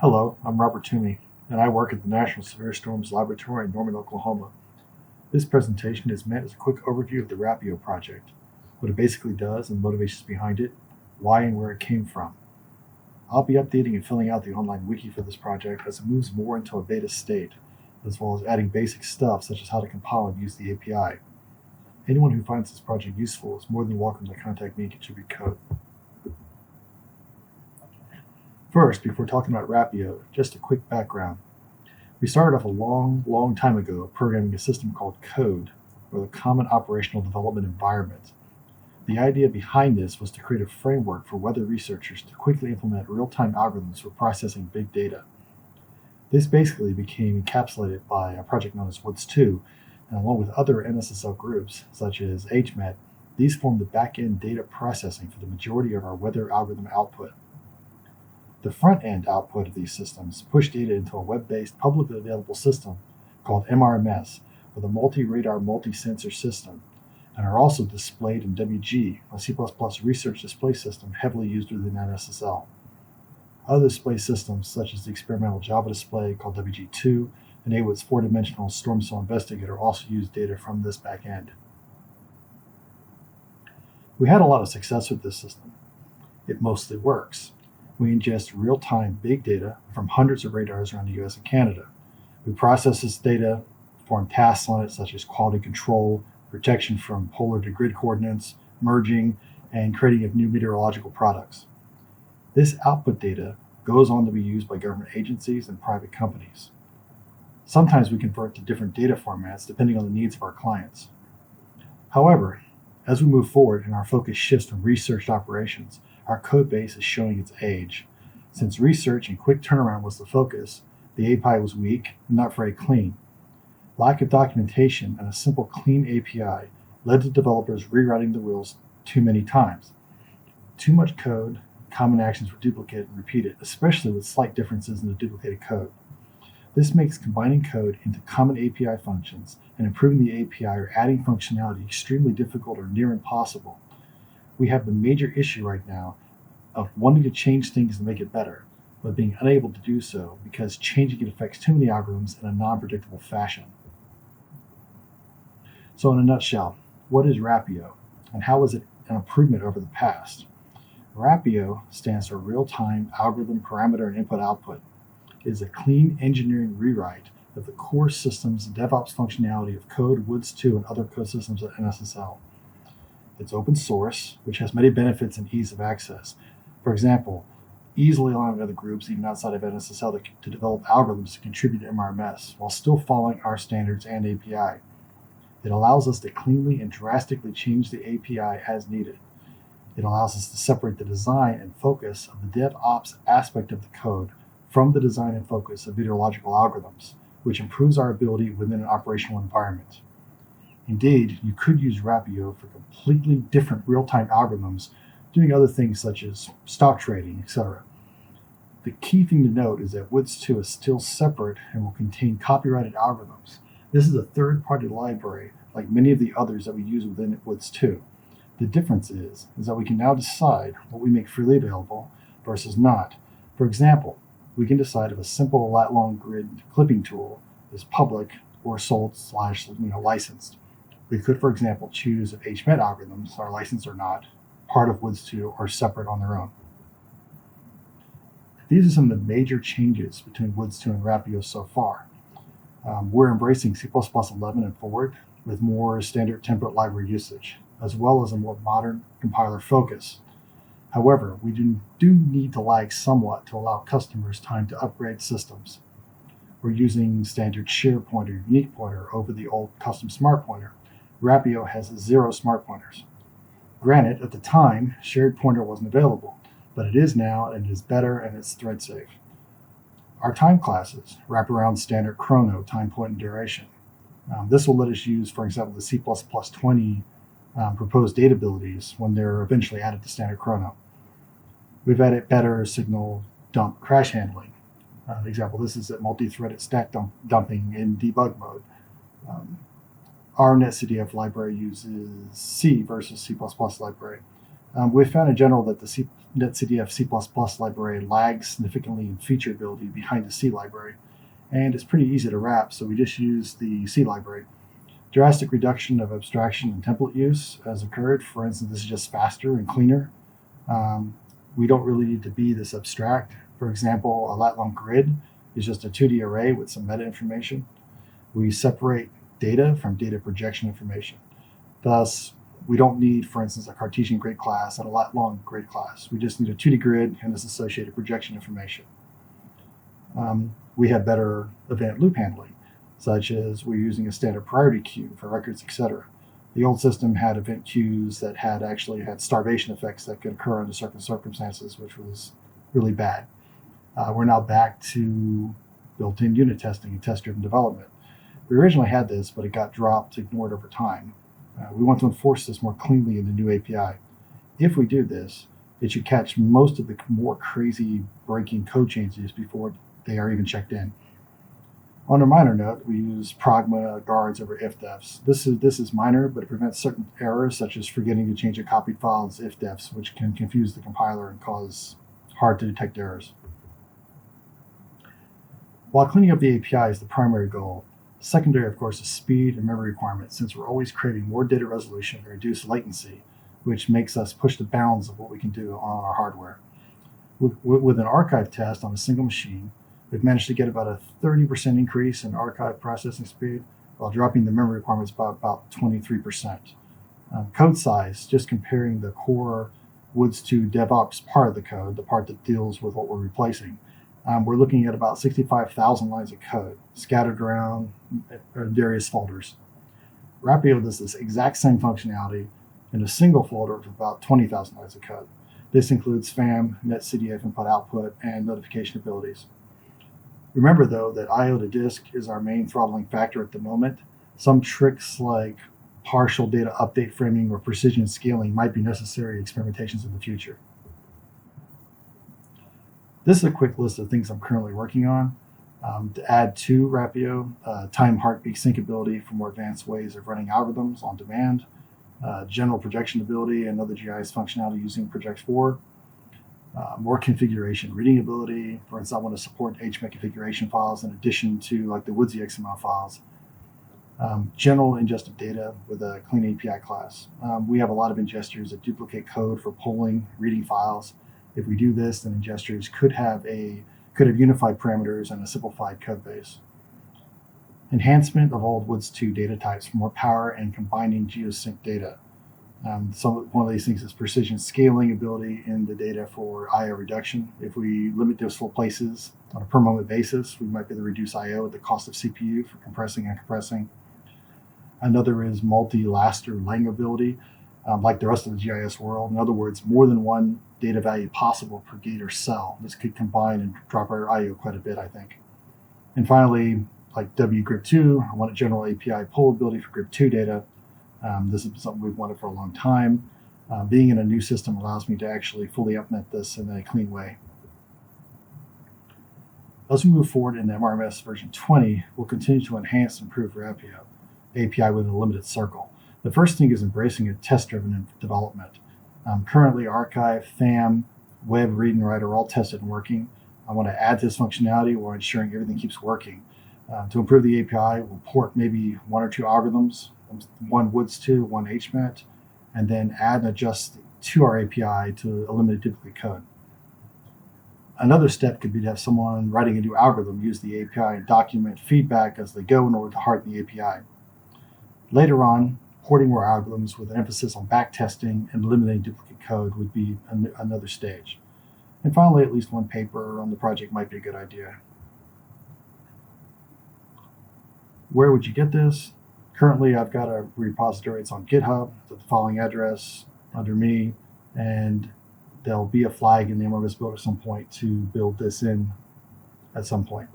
Hello, I'm Robert Toomey, and I work at the National Severe Storms Laboratory in Norman, Oklahoma. This presentation is meant as a quick overview of the RAPIO project, what it basically does and motivations behind it, why and where it came from. I'll be updating and filling out the online wiki for this project as it moves more into a beta state, as well as adding basic stuff such as how to compile and use the API. Anyone who finds this project useful is more than welcome to contact me and contribute code. First, before talking about RAPIO, just a quick background. We started off a long time ago programming a system called code, or the Common Operational Development Environment. The idea behind this was to create a framework for weather researchers to quickly implement real-time algorithms for processing big data. This basically became encapsulated by a project known as Woods 2, and along with other NSSL groups, such as HMET, these form the back-end data processing for the majority of our weather algorithm output. The front-end output of these systems push data into a web-based, publicly available system called MRMS with a multi-radar, multi-sensor system, and are also displayed in WG, a C++ research display system heavily used within NSSL. Other display systems, such as the experimental Java display called WG2 and AWIT's four-dimensional Storm Cell Investigator, also use data from this back-end. We had a lot of success with this system. It mostly works. We ingest real-time big data from hundreds of radars around the US and Canada. We process this data, perform tasks on it such as quality control, protection from polar to grid coordinates, merging, and creating of new meteorological products. This output data goes on to be used by government agencies and private companies. Sometimes we convert to different data formats depending on the needs of our clients. However, as we move forward and our focus shifts from research to operations, our code base is showing its age. Since research and quick turnaround was the focus, the API was weak and not very clean. Lack of documentation and a simple clean API led to developers rewriting the rules too many times. Too much code, common actions were duplicated and repeated, especially with slight differences in the duplicated code. This makes combining code into common API functions and improving the API or adding functionality extremely difficult or near impossible. We have the major issue right now of wanting to change things and make it better, but being unable to do so because changing it affects too many algorithms in a non-predictable fashion. So in a nutshell, what is RAPIO and how is it an improvement over the past? RAPIO stands for Real-Time Algorithm Parameter and Input Output. It is a clean engineering rewrite of the core systems DevOps functionality of Code, Woods 2, and other code systems at NSSL. It's open source, which has many benefits and ease of access. For example, easily allowing other groups, even outside of NSSL, to develop algorithms to contribute to MRMS while still following our standards and API. It allows us to cleanly and drastically change the API as needed. It allows us to separate the design and focus of the DevOps aspect of the code from the design and focus of meteorological algorithms, which improves our ability within an operational environment. Indeed, you could use RAPIO for completely different real-time algorithms, doing other things such as stock trading, etc. The key thing to note is that Woods 2 is still separate and will contain copyrighted algorithms. This is a third-party library, like many of the others that we use within Woods 2. The difference is that we can now decide what we make freely available versus not. For example, we can decide if a simple lat-long grid clipping tool is public or sold/licensed. We could, for example, choose if HMET algorithms are licensed or not, part of Woods 2, or separate on their own. These are some of the major changes between Woods 2 and RAPIO so far. We're embracing C++ 11 and forward with more standard template library usage, as well as a more modern compiler focus. However, we do need to lag somewhat to allow customers time to upgrade systems. We're using standard share pointer, unique pointer over the old custom smart pointer. RAPIO has 0 smart pointers. Granted, at the time, shared pointer wasn't available, but it is now, and it is better, and it's thread safe. Our time classes wrap around standard chrono, time, point, and duration. This will let us use, for example, the C++ 20 proposed data abilities when they're eventually added to standard chrono. We've added better signal dump crash handling. Example, this is at multi-threaded stack dumping in debug mode. Our NetCDF library uses C versus C++ library. We found in general that the netcdf C++ library lags significantly in feature ability behind the C library, and it's pretty easy to wrap, so we just use the C library. Drastic reduction of abstraction and template use has occurred. For instance, this is just faster and cleaner. We don't really need to be this abstract. For example, a lat long grid is just a 2D array with some meta information. We separate data from data projection information. Thus, we don't need, for instance, a Cartesian grid class and a lat long grid class. We just need a 2D grid and its associated projection information. We have better event loop handling, such as we're using a standard priority queue for records, etc. The old system had event queues that actually had starvation effects that could occur under certain circumstances, which was really bad. We're now back to built-in unit testing and test-driven development. We originally had this, but it got dropped, ignored over time. We want to enforce this more cleanly in the new API. If we do this, it should catch most of the more crazy breaking code changes before they are even checked in. On a minor note, we use pragma guards over ifdefs. This is minor, but it prevents certain errors, such as forgetting to change a copied file as ifdefs, which can confuse the compiler and cause hard to detect errors. While cleaning up the API is the primary goal, secondary, of course, is speed and memory requirements, since we're always craving more data resolution and reduced latency, which makes us push the bounds of what we can do on our hardware. With an archive test on a single machine, we've managed to get about a 30% increase in archive processing speed while dropping the memory requirements by about 23%. Code size, just comparing the core Woods 2 DevOps part of the code, the part that deals with what we're replacing, we're looking at about 65,000 lines of code scattered around various folders. RAPIO does this exact same functionality in a single folder of about 20,000 lines of code. This includes FAM, netcdf input-output, and notification abilities. Remember, though, that I/O to disk is our main throttling factor at the moment. Some tricks like partial data update framing or precision scaling might be necessary experimentations in the future. This is a quick list of things I'm currently working on. To add to RAPIO, time heartbeat sync ability for more advanced ways of running algorithms on demand, general projection ability and other GIS functionality using Project 4, more configuration reading ability. For instance, I want to support HMAC configuration files in addition to like the Woodsy XML files. General ingest of data with a clean API class. We have a lot of ingesters that duplicate code for pulling, reading files. If we do this, then ingesters could have unified parameters and a simplified code base. Enhancement of old Woods 2 data types for more power and combining geosync data. One of these things is precision scaling ability in the data for I/O reduction. If we limit decimal places on a per moment basis, we might be able to reduce I/O at the cost of CPU for compressing and compressing. Another is multi-laster lang ability, like the rest of the GIS world. In other words, more than one data value possible per gate or cell. This could combine and drop our I/O quite a bit, I think. And finally, like wgrip2, I want a general API pull ability for grip2 data. This is something we've wanted for a long time. Being in a new system allows me to actually fully implement this in a clean way. As we move forward in MRMS version 20, we'll continue to enhance and improve RAPIO, API within a limited circle. The first thing is embracing a test-driven development. Currently, archive, FAM, web, read, and write are all tested and working. I want to add this functionality while ensuring everything keeps working. To improve the API, we'll port maybe one or two algorithms, one Woods 2, one HMAT, and then add and adjust to our API to eliminate duplicate code. Another step could be to have someone writing a new algorithm use the API and document feedback as they go in order to harden the API. Later on, porting more algorithms with an emphasis on backtesting and eliminating duplicate code would be another stage. And finally, at least one paper on the project might be a good idea. Where would you get this? Currently, I've got a repository. It's on GitHub. It's at the following address under me, and there'll be a flag in the MRMS build at some point to build this in at some point.